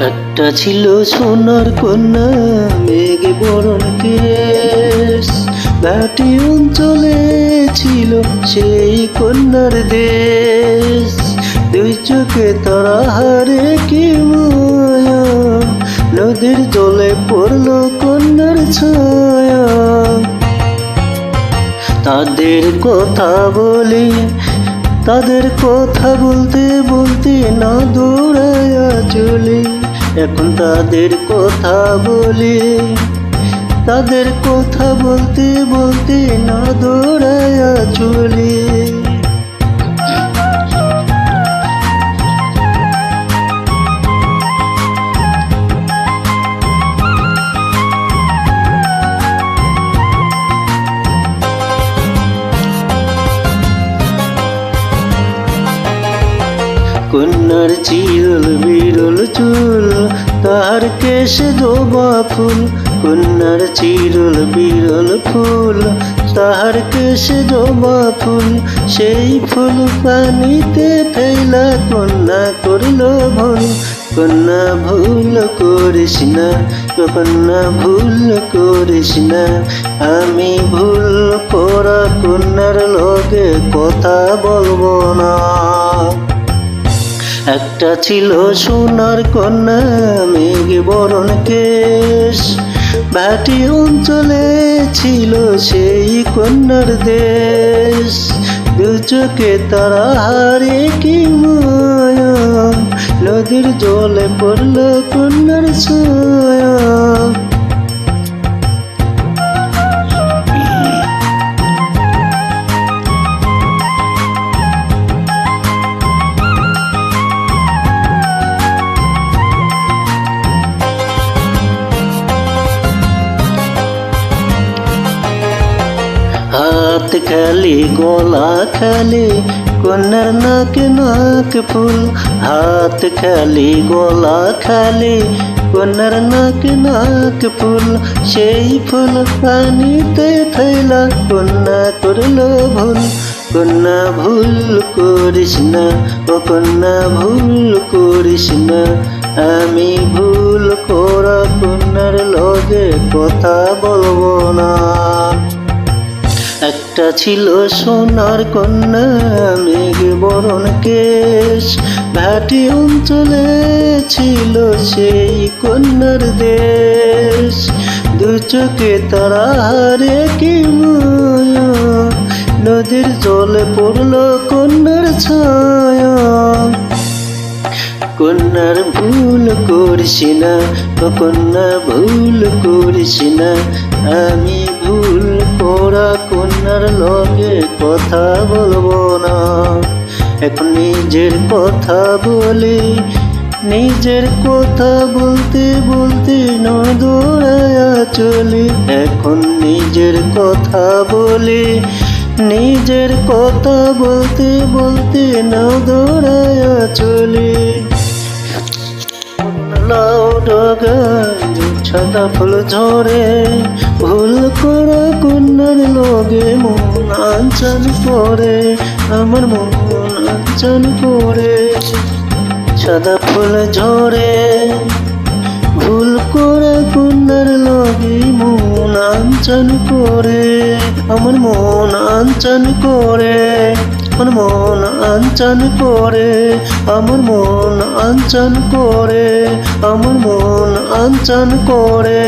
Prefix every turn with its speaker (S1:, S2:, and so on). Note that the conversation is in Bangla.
S1: একটা ছিল সোনার কন্যা মেঘে বরণ কেশ, ঘাটি অঞ্চলে ছিল সেই কন্যার দেশ। দুই চোখে তারা হারে কি মায়া, নদীর জলে পড়লো কন্যার ছায়া। তাদের কথা বলি, তাদের কথা বলতে বলতে না দৌড়ায়া চলি। এখন তাদের কথা বলি, তাদের কথা বলতে বলতে না দৌড়ায়া চলি। কন্যার চিরল বিরল চুল, তার কেশে জবা ফুল। কন্যার চিরল বিরল ফুল, তাহার কেশে জবা ফুল। সেই ফুল পানিতে ফেলা কন্যা করল ভুল। কন্যা ভুল করিস না, কন্যা ভুল করিস না। আমি ভুল করা কন্যার লগে কথা বলবো না। একটা ছিল সোনার কন্যা মেঘে বরণ কেশ, ভাটি অঞ্চলে ছিল সেই কন্যার দেশ। দু চোখে তারা হারে কি মায়া, নদীর জলে পড়ল কন্যার ছায়া। হাত খালি গলা খালি কন্যার নাকে নাক ফুল। হাত খালি গলা খালি কন্যার নাকে নাক ফুল। সেই ফুল পানিতে ফেলা কন্যা করল ভুল। কন্যা ভুল করিস না, ও কন্যা ভুল করিস না। আমি ভুল করা কন্যার লগে কথা বলবো না। একটা ছিল সোনার কন্যা মেঘে বরণ কেশ, ঘাটি অঞ্চলে ছিল সেই কন্যার দেশ। দু চোখে তারা হারে কি মায়া, নদীর জলে পড়ল কন্যার ছায়া। কন্যার ভুল করিস না, কন্যা ভুল করিস না। আমি ভুল করা কন্যার লগে কথা বলবো না। এখন নিজের কথা বলি, নিজের কথা বলতে বলতে না দৌড়ায়া চলি। এখন নিজের কথা বলি, নিজের কথা বলতে বলতে না দৌড়ায়া চলি। লাউ ডগায় সাদা ফুল ঝরে, ভুল করা কন্যার লগে মন আনচান করে, আমার মন আনচান করে। সাদা ফুল ঝরে, ভুল করা কন্যার লগে মন আনচান করে, আমার মন আনচান করে। আমার মন আনচান করে, আমার মন আনচান করে, আমার মন আনচান করে।